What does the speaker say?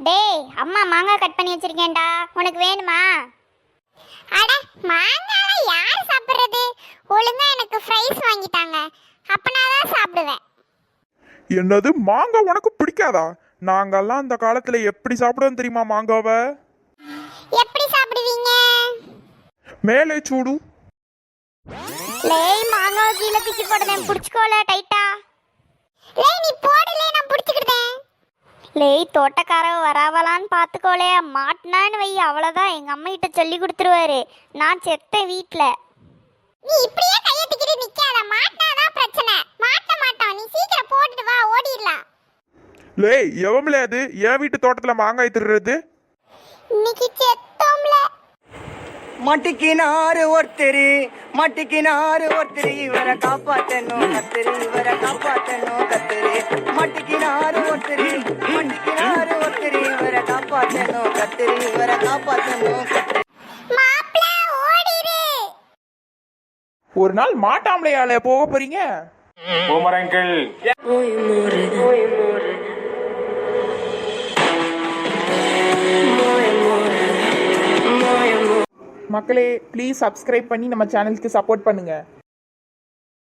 டேய் அம்மா மாங்காய் கட் பண்ணி வச்சிருக்கேன்டா, உனக்கு வேணுமா? அட மாங்காய் யார் சாப்பிடுறது? ஒழுங்கா எனக்கு ஃப்ரைஸ் வாங்கிட்டாங்க, அப்பனா தான் சாப்பிடுவேன். என்னது, மாங்காய் உனக்கு பிடிக்காதா? நாங்கெல்லாம் அந்த காலத்துல எப்படி சாப்பிடுவோம் தெரியுமா மாங்காவை? எப்படி சாப்பிடுவீங்க? மேலே சூடு. லேய் மாங்காய் கீழ தூக்கி போடுறேன், புடிச்சுக்கோல டைட்டா. லேய் நீ போடலே, நான் புடிச்சுக்கிட்டேன். லேய் தோட்டக்காரவ வராவலான்னு பாத்துக்கோலே, மாட்டினான்னு வை அவ்வளவுதான், எங்க அம்மா கிட்ட சொல்லி கொடுத்துருவாரு. நான் செத்த வீட்ல. நீ இப்படியே கையை தூக்கிட்டு நிக்காத, மாட்டினாதான் பிரச்சனை. மாட்ட மாட்டோம், நீ சீக்கிரம் போட்டுட்டு வா, ஓடிடலாம். லேய் எவம்ல அது என் வீட்டு தோட்டத்துல மாங்காய் திருடுறது? இன்னைக்கு செத்தோம்ல. மட்டிக்கினாரு ஒருத்தரு, மட்டிக்கினாரு ஒருத்தரு, இவரை காப்பாத்தணும் கத்திரி, இவரை காப்பாத்தணும் கத்திரி. மட்டிக்கினாரு ஒருத்தரு, மட்டிக்கினாரு ஒருத்தரு, இவரை காப்பாத்தணும் கத்திரி, இவரை காப்பாத்தணும் கத்திரி. மாப்ள ஓடிரு. ஒரு நாள் மாட்டாமலையால போக போறீங்க. பூமரங்கள் மக்களே ப்ளீஸ் சப்ஸ்கிரைப் பண்ணி நம்ம சேனலுக்கு சப்போர்ட் பண்ணுங்க.